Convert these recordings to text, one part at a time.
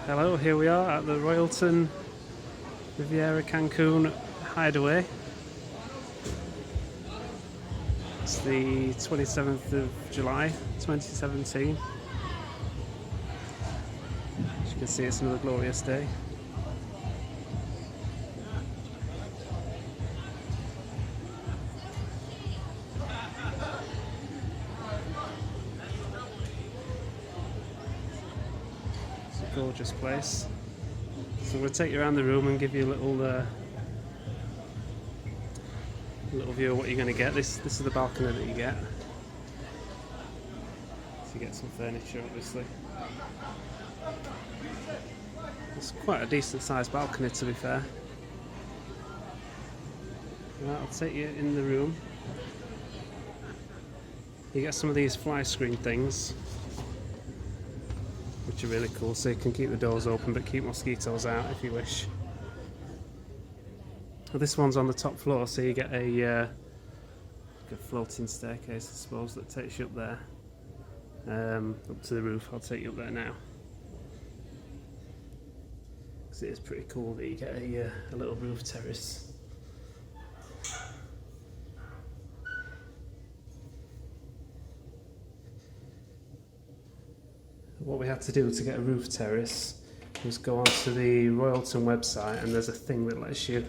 Hello, here we are at the Royalton Cancun Hideaway. It's the 27th of July 2017. As you can see, it's another glorious day. Gorgeous place. So I'm going to take you around the room and give you a little view of what you're going to get. This is the balcony that you get. So you get some furniture, obviously. It's quite a decent sized balcony, to be fair. Right, I'll take you in the room. You get some of these fly screen things, which are really cool, so you can keep the doors open but keep mosquitoes out if you wish. Well, this one's on the top floor, so you get a floating staircase, I suppose, that takes you up there, up to the roof. I'll take you up there now, because it is pretty cool that you get a little roof terrace. What we had to do to get a roof terrace was go onto the Royalton website, and there's a thing that lets you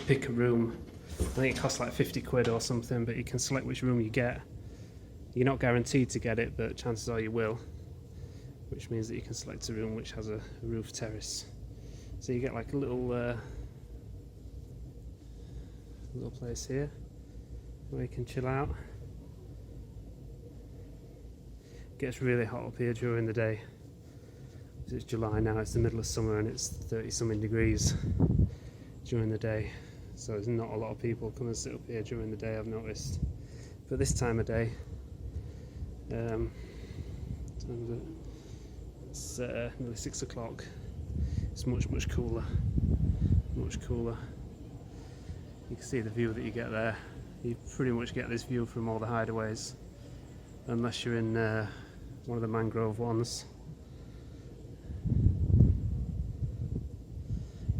pick a room. I think it costs like 50 quid or something, but you can select which room you get. You're not guaranteed to get it, but chances are you will, which means that you can select a room which has a roof terrace. So you get like a little place here where you can chill out. It gets really hot up here during the day. It's July now, it's the middle of summer, and it's 30-something degrees during the day. So there's not a lot of people come and sit up here during the day, I've noticed. But this time of day, it's nearly 6 o'clock. It's much cooler. Much cooler. You can see the view that you get there. You pretty much get this view from all the hideaways, unless you're in one of the mangrove ones.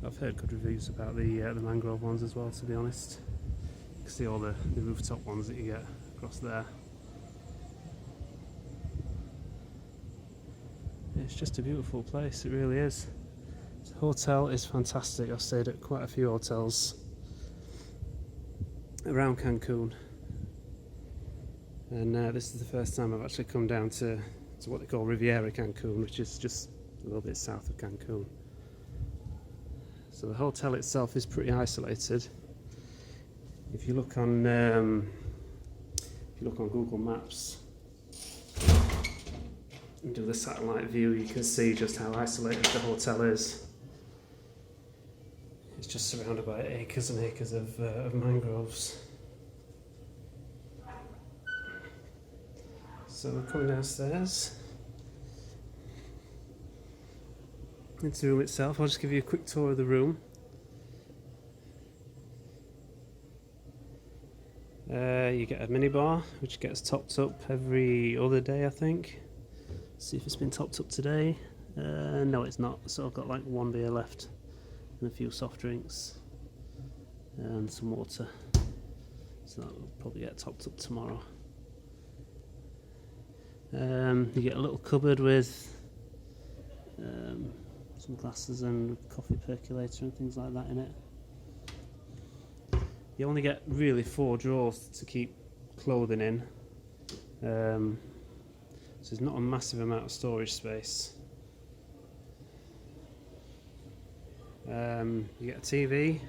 I've heard good reviews about the mangrove ones as well, to be honest. You can see all the rooftop ones that you get across there. It's just a beautiful place, it really is. The hotel is fantastic. I've stayed at quite a few hotels around Cancun. And this is the first time I've actually come down to what they call Riviera Cancun, which is just a little bit south of Cancun. So the hotel itself is pretty isolated. If you look on Google Maps and do the satellite view, you can see just how isolated the hotel is. It's just surrounded by acres and acres of mangroves. So we're coming downstairs into the room itself. I'll just give you a quick tour of the room. You get a mini bar, which gets topped up every other day, I think. Let's see if it's been topped up today. No, it's not. So I've got like one beer left and a few soft drinks and some water. So that will probably get topped up tomorrow. You get a little cupboard with some glasses and a coffee percolator and things like that in it. You only get really 4 drawers to keep clothing in, so there's not a massive amount of storage space. You get a TV.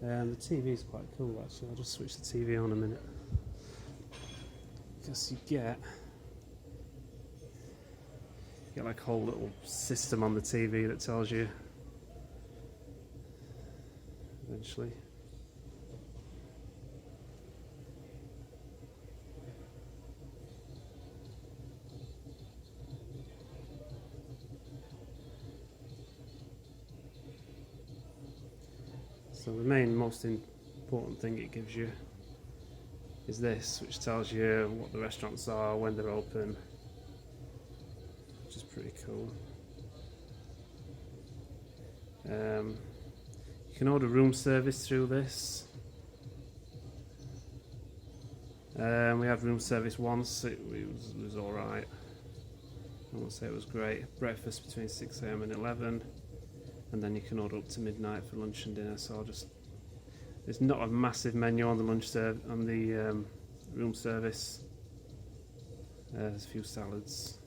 The TV is quite cool, actually. I'll just switch the TV on a minute, because you get like a whole little system on the TV that tells you eventually. So the most important thing it gives you is this, which tells you what the restaurants are, when they're open, pretty cool. You can order room service through this. We had room service once. It was all right. I won't say it was great. Breakfast between 6 AM and 11, and then you can order up to midnight for lunch and dinner. So there's not a massive menu on the room service. There's a few salads,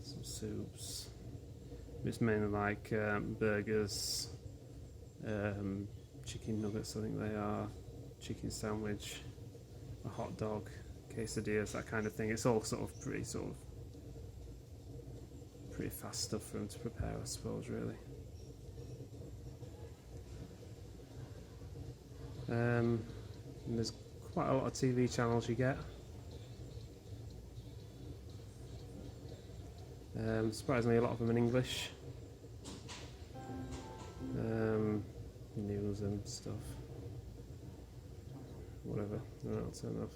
some soups. It's mainly like burgers, chicken nuggets, I think they are, chicken sandwich, a hot dog, quesadillas, that kind of thing. It's all pretty fast stuff for them to prepare, I suppose, really. And there's quite a lot of TV channels you get. Surprisingly, a lot of them in English. News and stuff. Whatever. I'll turn off.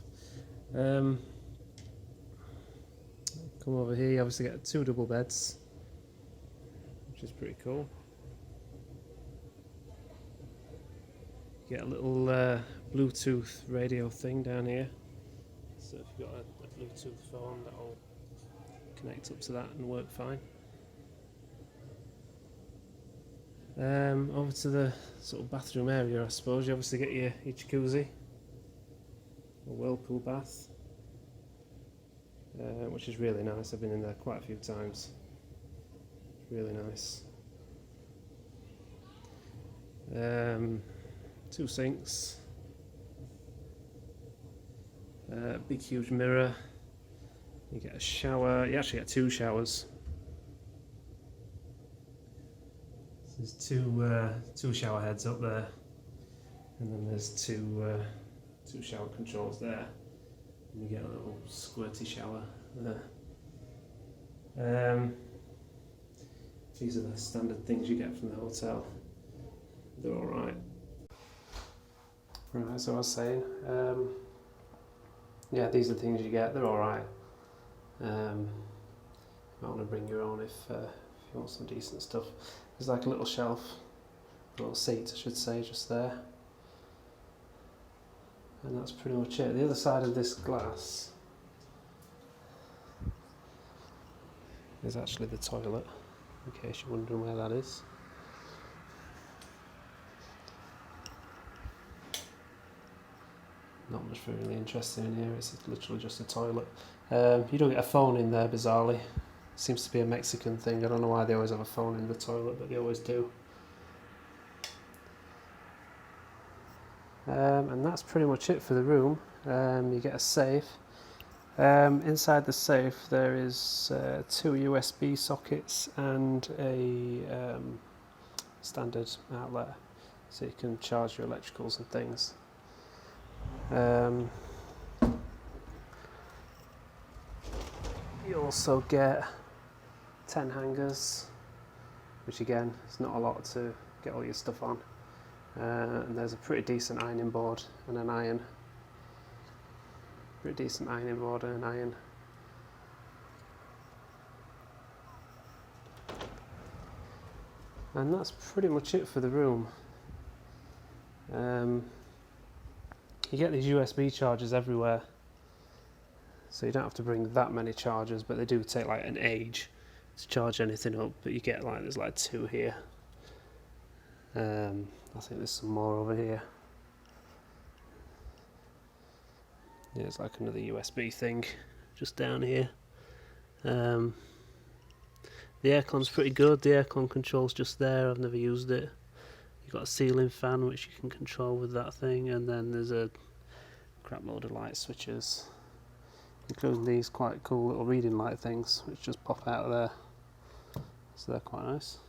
Come over here. You obviously get 2 double beds, which is pretty cool. You get a little Bluetooth radio thing down here. So if you've got a Bluetooth phone, that'll connect up to that and work fine. Over to the sort of bathroom area, I suppose. You obviously get your jacuzzi, a Whirlpool Bath, which is really nice. I've been in there quite a few times. Really nice. 2 sinks, big huge mirror. You get a shower. You actually get 2 showers. There's 2 shower heads up there, and then there's 2 shower controls there, and you get a little squirty shower there. These are the standard things you get from the hotel. They're all right. Right, so I was saying, yeah, these are the things you get. They're all right. You might want to bring your own if you want some decent stuff. There's like a little shelf, a little seat I should say, just there. And that's pretty much it. The other side of this glass is actually the toilet, in case you're wondering where that is. Not much really interesting in here, it's literally just a toilet. You don't get a phone in there, bizarrely. Seems to be a Mexican thing. I don't know why they always have a phone in the toilet, but they always do. And that's pretty much it for the room. You get a safe. Inside the safe there is 2 USB sockets and a standard outlet, so you can charge your electricals and things. You also get 10 hangers, which again is not a lot to get all your stuff on. And there's a pretty decent ironing board and an iron. Pretty decent ironing board and an iron. And that's pretty much it for the room. You get these USB chargers everywhere, so you don't have to bring that many chargers, but they do take like an age to charge anything up. But you get like, there's like 2 here. I think there's some more over here. Yeah, it's like another USB thing just down here. The aircon's pretty good. The aircon control's just there. I've never used it. You've got a ceiling fan which you can control with that thing, and then there's a crap load of light switches, including these quite cool little reading light things which just pop out of there. So they're quite nice.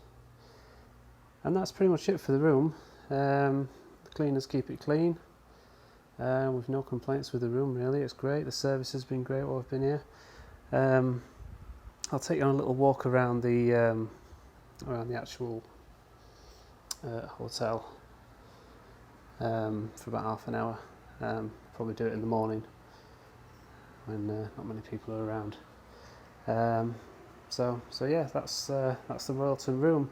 And that's pretty much it for the room. The cleaners keep it clean. With no complaints with the room really. It's great. The service has been great while I've been here. I'll take you on a little walk around the actual hotel for about half an hour. Probably do it in the morning when not many people are around. So yeah, that's the Royalton room,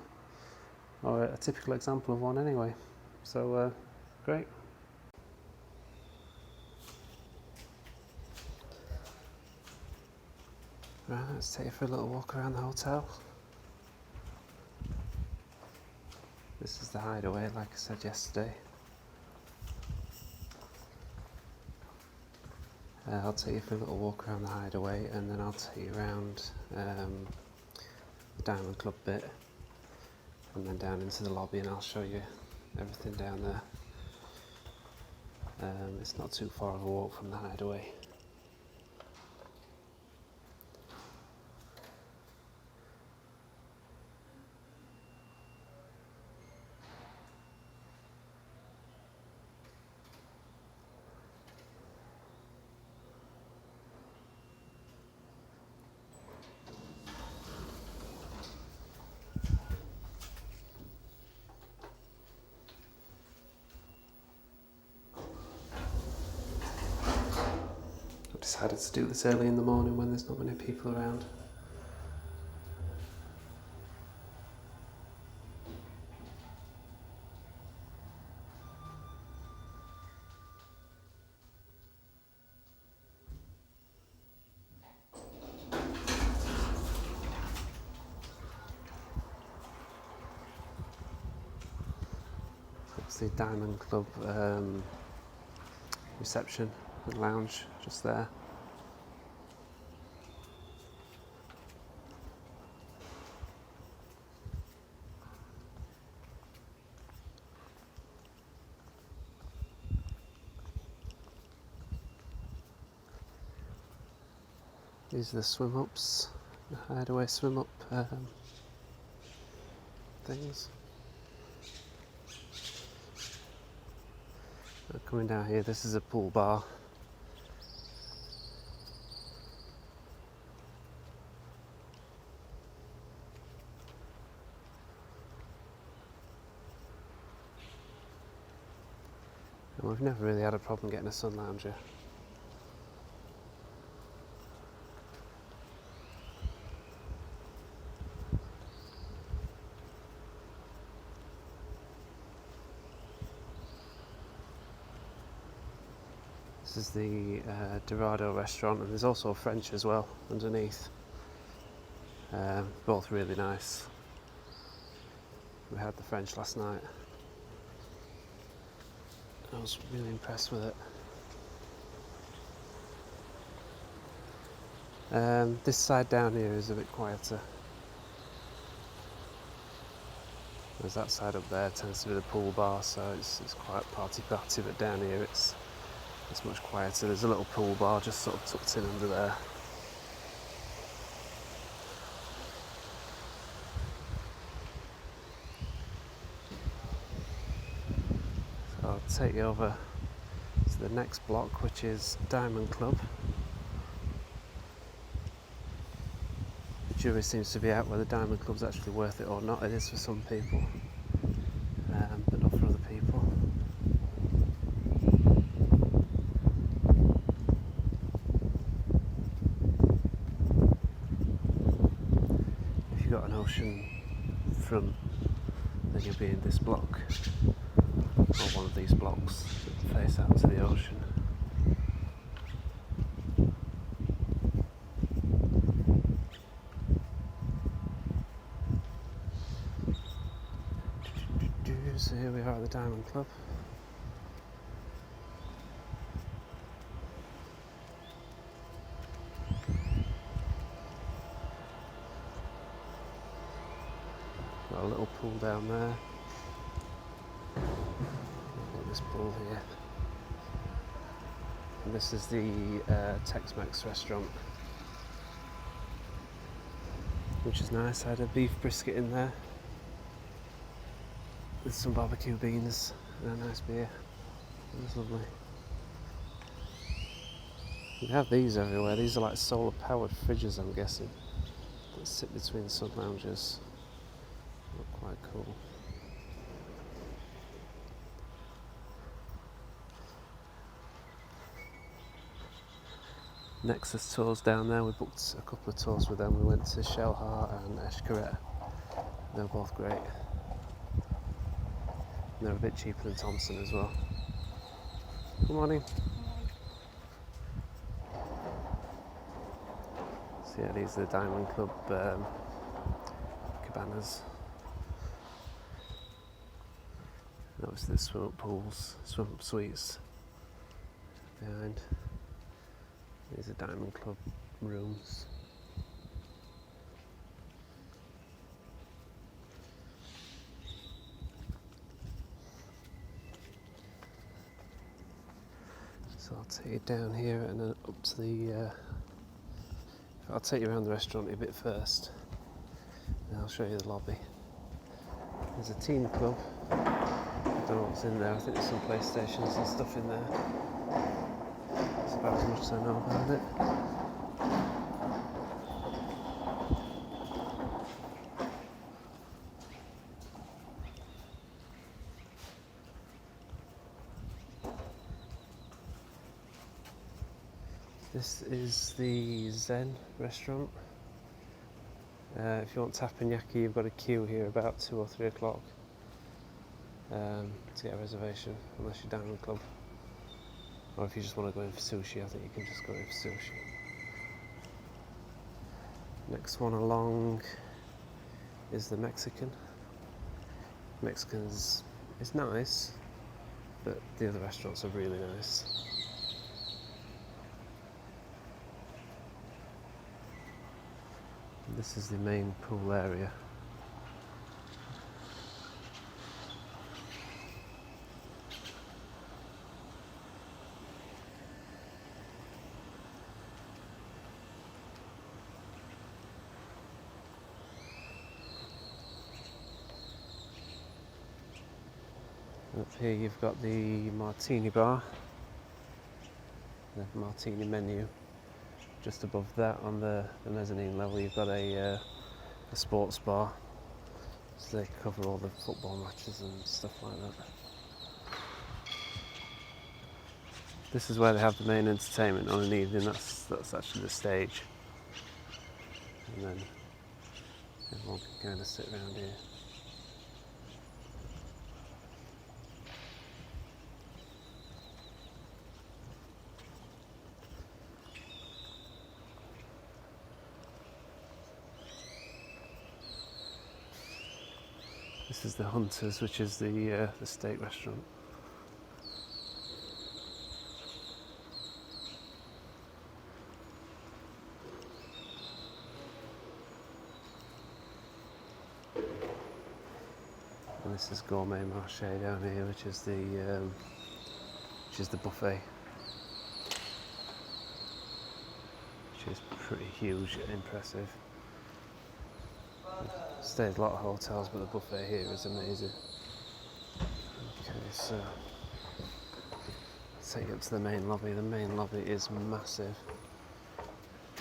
or a typical example of one anyway. So great. Right, let's take you for a little walk around the hotel. This is the Hideaway, like I said yesterday. I'll take you for a little walk around the Hideaway, and then I'll take you around the Diamond Club bit, and then down into the lobby, and I'll show you everything down there. It's not too far of a walk from the Hideaway. I've decided to do this early in the morning when there's not many people around. It's the Diamond Club reception and lounge just there. These are the swim ups, the Hideaway swim up things. Coming down here, this is a pool bar. And we've never really had a problem getting a sun lounger. This is the Dorado Restaurant, and there's also a French as well underneath. Both really nice. We had the French last night. I was really impressed with it. This side down here is a bit quieter. Whereas that side up there tends to be the pool bar, so it's quite party, but down here it's much quieter. There's a little pool bar just sort of tucked in under there. So I'll take you over to the next block, which is Diamond Club. The jury seems to be out whether Diamond Club's actually worth it or not. It is for some people, but not for other people. Got an ocean front, then you'll be in this block, or one of these blocks that face out to the ocean. So here we are at the Diamond Club. Got a little pool down there. Got this pool here. And this is the Tex-Mex restaurant, which is nice. I had a beef brisket in there with some barbecue beans and a nice beer. It was lovely. You have these everywhere. These are like solar powered fridges, I'm guessing, that sit between sun lounges. Look quite cool. Nexus tours down there. We booked a couple of tours with them. We went to Shellheart and Eshkaret. They're both great. And they're a bit cheaper than Thompson as well. Good morning. So yeah, these are the Diamond Club cabanas. And obviously the swim-up pools, swim-up suites behind. These are Diamond Club rooms. So I'll take you down here and then up to the I'll take you around the restaurant a bit first, and I'll show you the lobby. There's a teen club. I don't know what's in there. I think there's some PlayStations and stuff in there. That's about as much as I know about it. This is the Zen restaurant. If you want teppanyaki, you've got a queue here about 2 or 3 o'clock to get a reservation, unless you're Diamond Club. Or if you just want to go in for sushi, I think you can just go in for sushi. Next one along is the Mexican. Mexican's is nice, but the other restaurants are really nice. This is the main pool area. Up here you've got the Martini Bar, the Martini menu. Just above that, on the mezzanine level, you've got a sports bar, so they cover all the football matches and stuff like that. This is where they have the main entertainment on an evening. That's actually the stage, and then everyone can kind of sit around here. This is the Hunters, which is the steak restaurant. And this is Gourmet Marché down here, which is the buffet, which is pretty huge and impressive. Stayed at a lot of hotels, but the buffet here is amazing. Okay, so let's take you up to the main lobby. The main lobby is massive.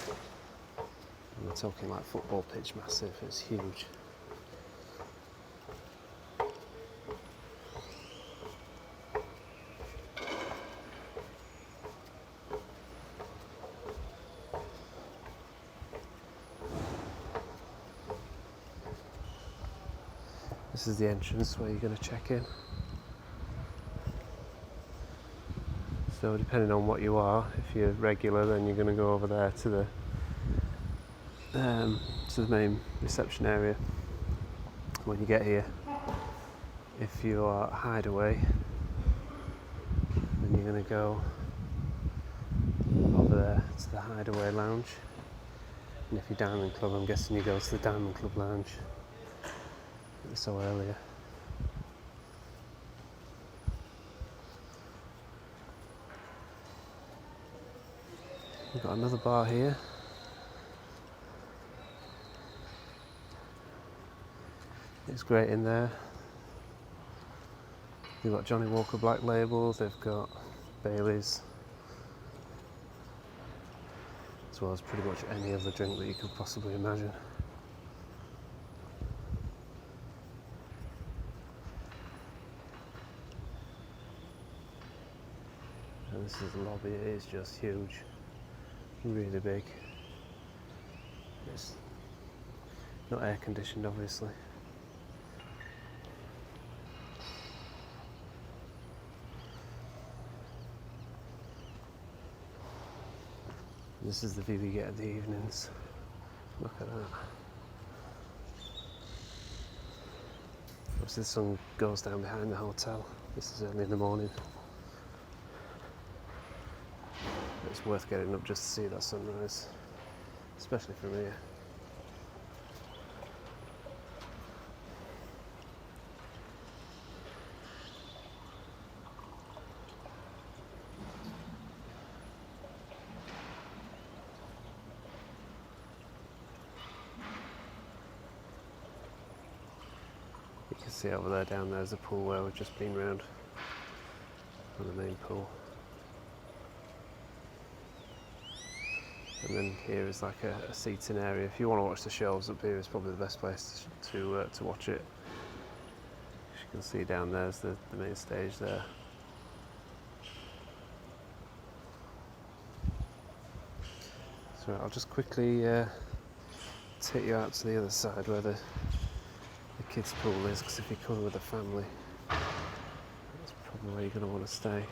And we're talking like football pitch massive, it's huge. This is the entrance where you're going to check in. So depending on what you are, if you're regular, then you're going to go over there to the main reception area when you get here. If you are Hideaway, then you're going to go over there to the Hideaway Lounge. And if you're Diamond Club, I'm guessing you go to the Diamond Club Lounge. So earlier. We've got another bar here. It's great in there. They've got Johnny Walker Black Label, they've got Baileys, as well as pretty much any other drink that you could possibly imagine. And this is the lobby, it is just huge. really big. It's not air conditioned, obviously. This is the view we get at the evenings. Look at that. Obviously the sun goes down behind the hotel. This is early in the morning. It's worth getting up just to see that sunrise, especially from here. You can see over there, down there's a pool where we've just been round, on the main pool. And then here is like a seating area. If you want to watch the shows up here, it's probably the best place to watch it. As you can see down there's the main stage there. So I'll just quickly take you out to the other side where the kids' pool is, because if you come with a family, that's probably where you're going to want to stay.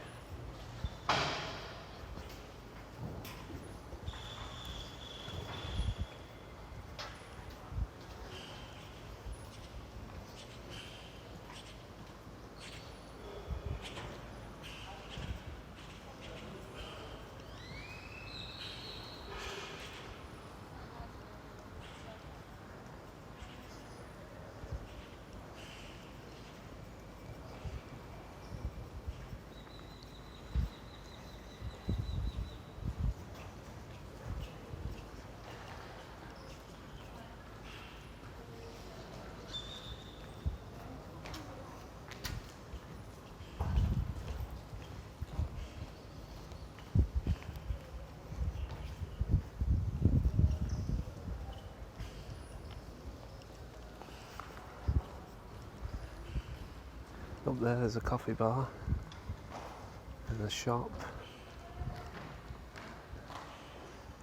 Up there's a coffee bar and a shop,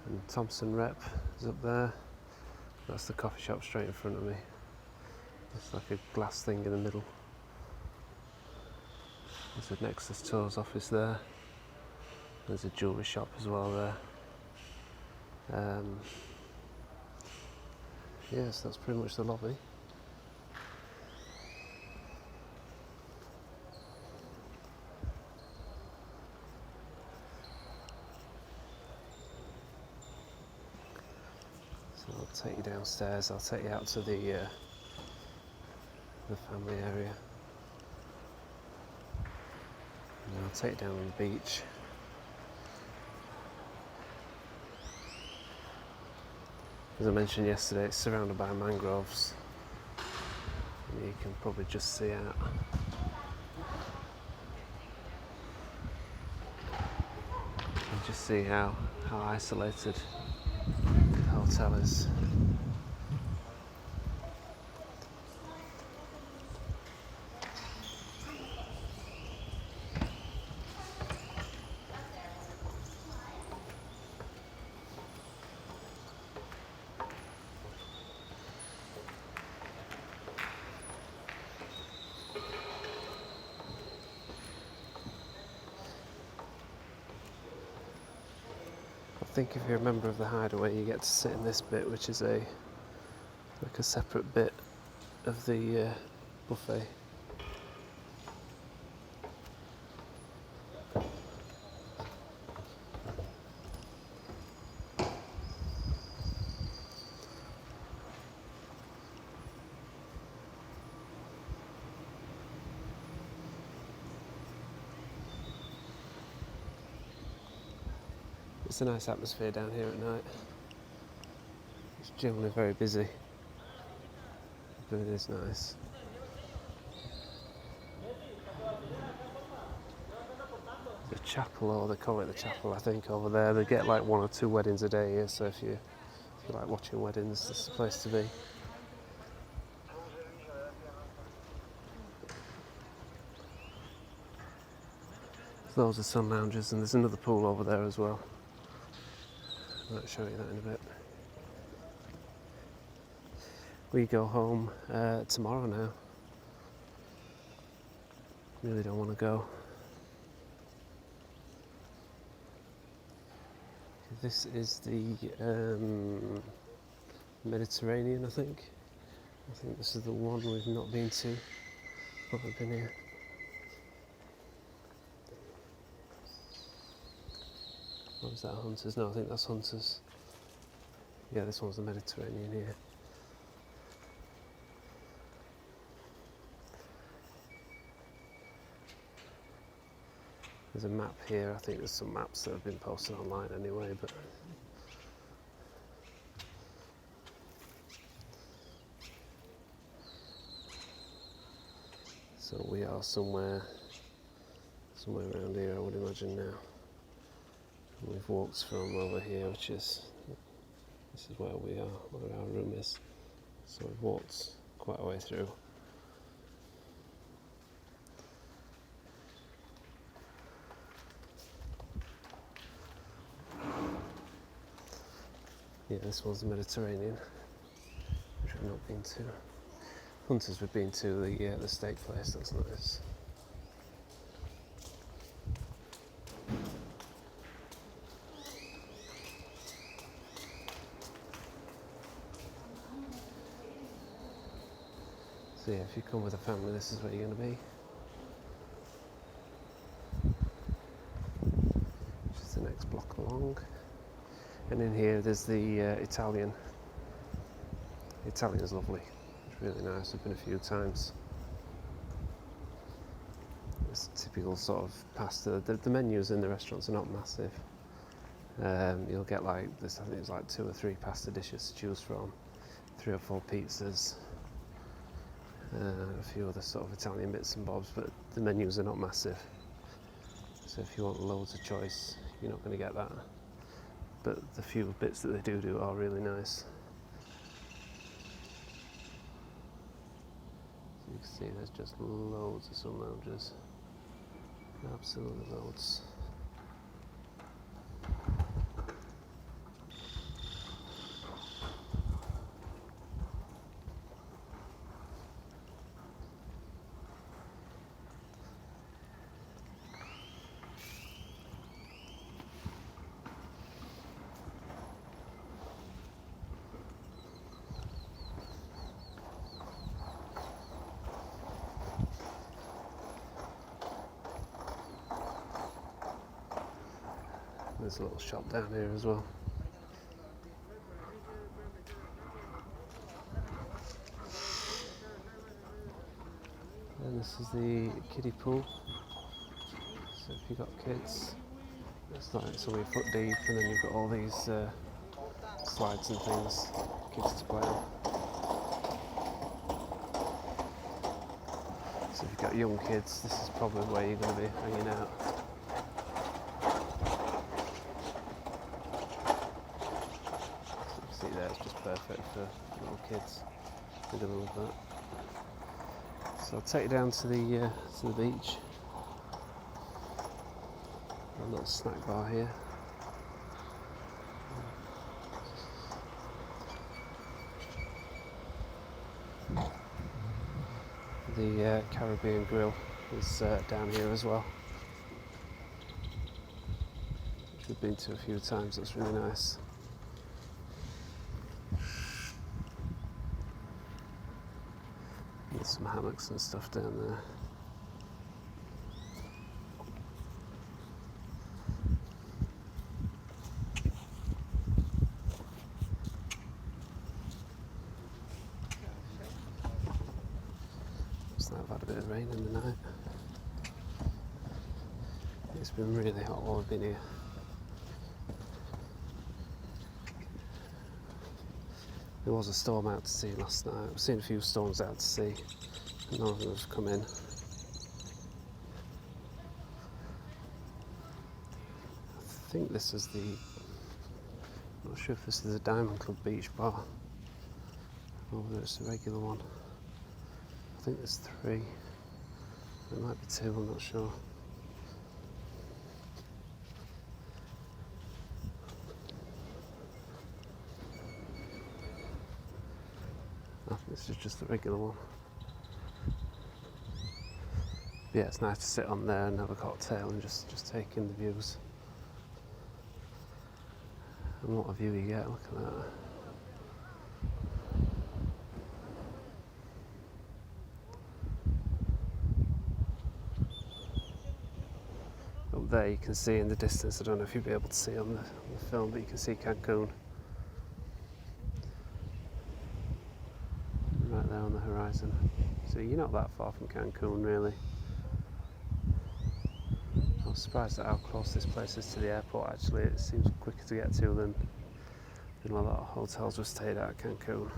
and Thompson Rep is up there. That's the coffee shop straight in front of me. It's like a glass thing in the middle. There's a Nexus Tours office there. There's a jewellery shop as well there. Yes, that's pretty much the lobby. I'll take you downstairs. I'll take you out to the family area, and I'll take you down on the beach. As I mentioned yesterday, it's surrounded by mangroves, and you can probably just see out. You just see how isolated the hotel is. I think if you're a member of the Hideaway, you get to sit in this bit, which is like a separate bit of the buffet. It's a nice atmosphere down here at night. It's generally very busy, but it is nice. The chapel, or they call it the chapel, I think, over there. They get like 1 or 2 weddings a day here, so if you like watching weddings, this is the place to be. Those are sun lounges, and there's another pool over there as well. I'll show you that in a bit. We go home tomorrow now. Really don't want to go. This is the Mediterranean, I think. I think this is the one we've not been to. What have been here? What was that, Hunters? No, I think that's Hunters. Yeah, this one's the Mediterranean here. There's a map here. I think there's some maps that have been posted online anyway, but so we are somewhere around here, I would imagine now. And we've walked from over here, this is where we are, where our room is. So we've walked quite a way through. Yeah, this one's the Mediterranean, which we've not been to. Hunters, we've been to the steak place, that's nice. So yeah, if you come with a family, this is where you're going to be. Which is the next block along. And in here there's the Italian. The Italian is lovely. It's really nice. I've been a few times. It's typical sort of pasta. The menus in the restaurants are not massive. You'll get like this. I think it's like 2 or 3 pasta dishes to choose from, 3 or 4 pizzas, a few other sort of Italian bits and bobs. But the menus are not massive. So if you want loads of choice, you're not going to get that. But the few bits that they do are really nice. So you can see there's just loads of sun lounges. Absolutely loads. There's a little shop down here as well. And this is the kiddie pool. So if you've got kids, it's like it's only a foot deep, and then you've got all these slides and things for kids to play on. So if you've got young kids, this is probably where you're going to be hanging out. See there, it's just perfect for little kids. They're going to love that. So I'll take you down to the beach. A little snack bar here. The Caribbean grill is down here as well, which we've been to a few times. That's really nice. Some hammocks and stuff down there. So I've had a bit of rain in the night. It's been really hot while I've been here. There was a storm out to sea last night. I've seen a few storms out to sea. None of them have come in. I think this is the... I'm not sure if this is the Diamond Club Beach Bar or whether it's a regular one. I think there's 3. There might be 2, I'm not sure. This is just the regular one. But yeah, it's nice to sit on there and have a cocktail and just take in the views. And what a view you get, look at that. Up there you can see in the distance, I don't know if you'll be able to see on the film, but you can see Cancun. Right there on the horizon. So you're not that far from Cancun really. I was surprised at how close this place is to the airport actually. It seems quicker to get to than a lot of hotels we've stayed at Cancun.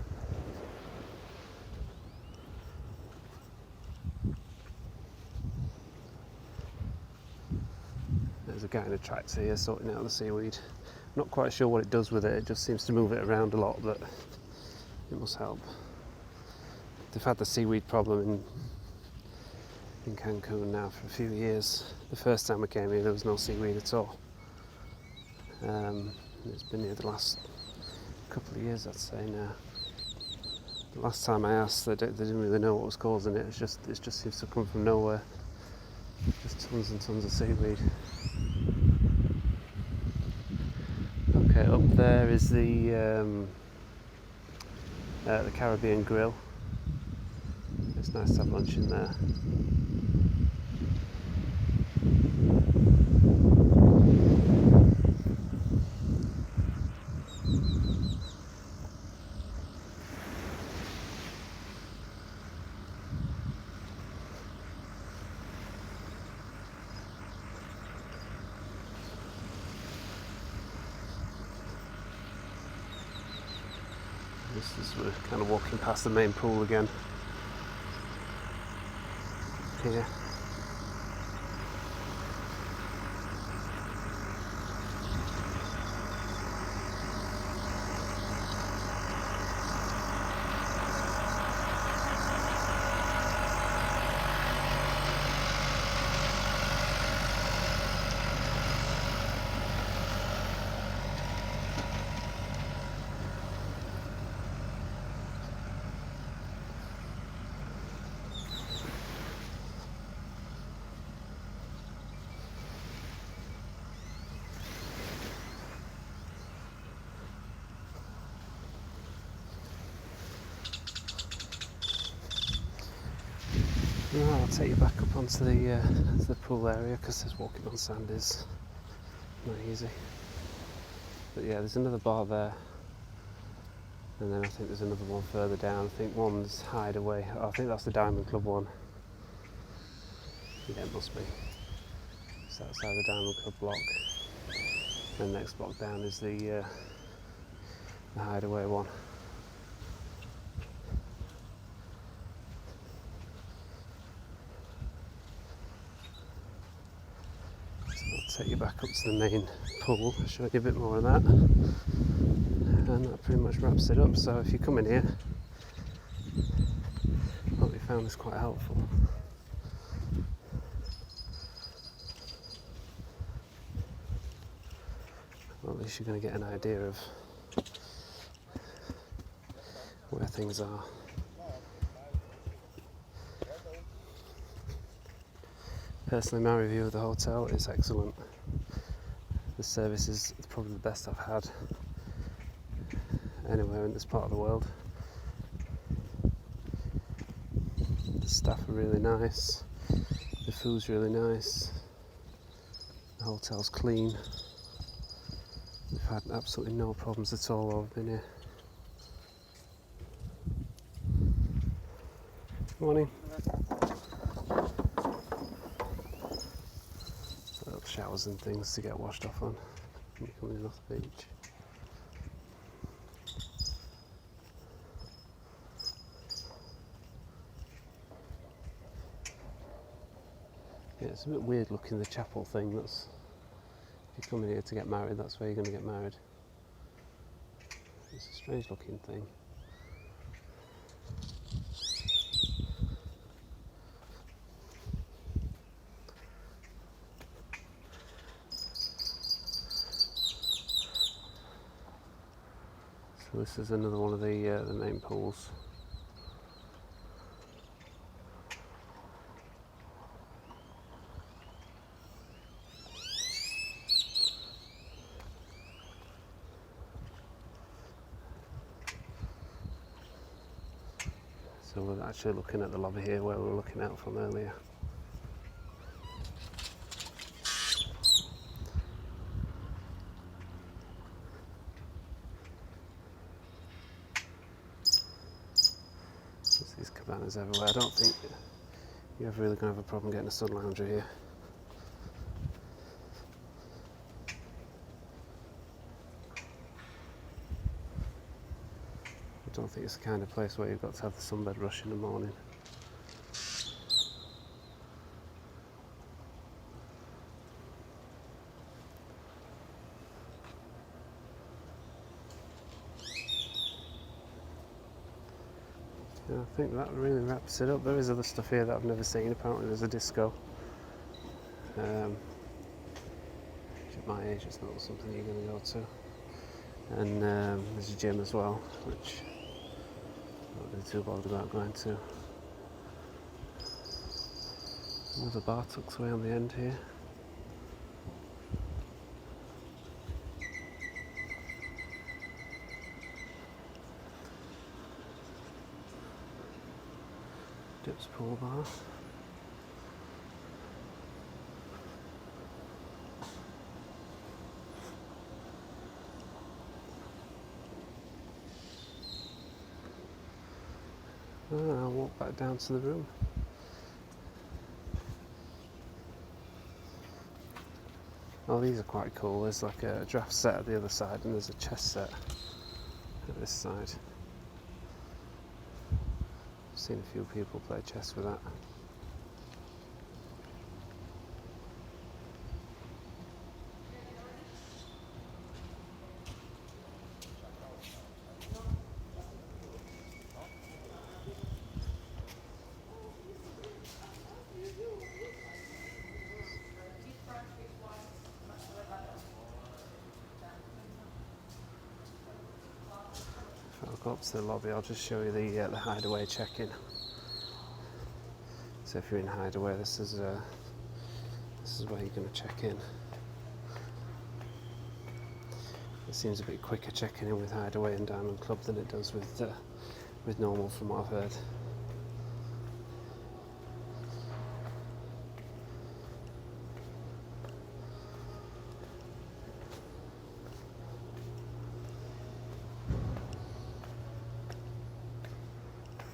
There's a guy in a tractor here sorting out the seaweed. I'm not quite sure what it does with it, it just seems to move it around a lot, but it must help. They've had the seaweed problem in Cancun now for a few years. The first time we came here there was no seaweed at all. It's been here the last couple of years I'd say now. The last time I asked they didn't really know what was causing it. It just seems to come from nowhere. Just tons and tons of seaweed. Okay, up there is the Caribbean Grill. It's nice to have lunch in there. We're kind of walking past the main pool again here. Right, I'll take you back up onto the pool area because this walking on sand is not easy. But yeah, there's another bar there, and then I think there's another one further down. I think one's Hideaway. Oh, I think that's the Diamond Club one. Yeah, it must be. It's outside the Diamond Club block. And the next block down is the Hideaway one. Take you back up to the main pool, I'll show you a bit more of that, and that pretty much wraps it up. So if you come in here, I hope you found this quite helpful. Well, at least you're going to get an idea of where things are. Personally, my review of the hotel is excellent. The service is probably the best I've had anywhere in this part of the world. The staff are really nice, the food's really nice, the hotel's clean. We've had absolutely no problems at all while we've been here. Morning. Showers and things to get washed off on when you're coming in off the beach. Yeah, it's a bit weird looking, the chapel thing. That's, if you're coming here to get married, that's where you're going to get married. It's a strange looking thing. So this is another one of the main pools. So we're actually looking at the lobby here where we were looking out from earlier. There's these cabanas everywhere. I don't think you're ever really going to have a problem getting a sun lounger here. I don't think it's the kind of place where you've got to have the sunbed rush in the morning. Yeah, I think that really wraps it up. There is other stuff here that I've never seen. Apparently there's a disco. At my age it's not something you're going to go to. And there's a gym as well, which I'm not really too bothered about going to. Another bar tucked away on the end here. Dips pool bar. I'll walk back down to the room. Oh, these are quite cool. There's like a draft set at the other side and there's a chess set at this side. I've seen a few people play chess with that. I'll go up to the lobby. I'll just show you the Hideaway Check-In. So if you're in Hideaway, this is where you're going to check in. It seems a bit quicker checking in with Hideaway and Diamond Club than it does with normal, from what I've heard.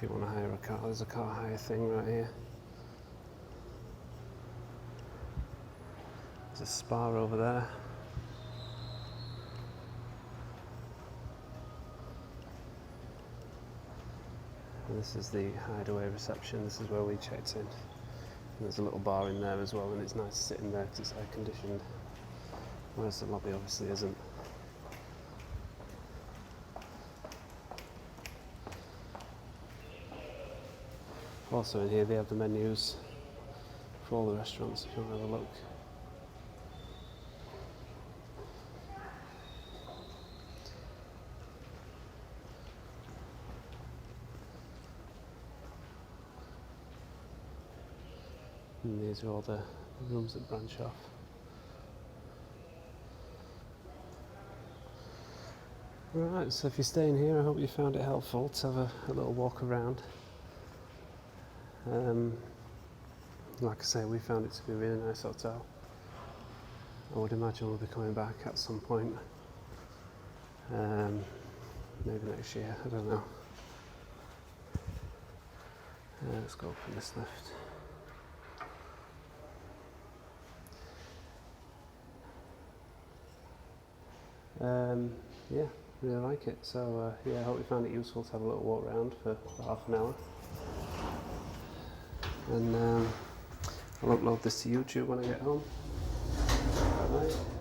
If you want to hire a car, there's a car hire thing right here. There's a spa over there. And this is the Hideaway Reception. This is where we checked in. And there's a little bar in there as well, and it's nice to sit in there because it's air conditioned. Whereas the lobby obviously isn't. Also in here they have the menus for all the restaurants if you want to have a look. And these are all the rooms that branch off. Right, so if you're staying here, I hope you found it helpful to have a little walk around. Like I say, we found it to be a really nice hotel. I would imagine we'll be coming back at some point. Maybe next year, I don't know. Let's go open this lift. Yeah, really like it. So yeah, I hope you found it useful to have a little walk around for half an hour. And I'll upload this to YouTube when I get home. Bye-bye.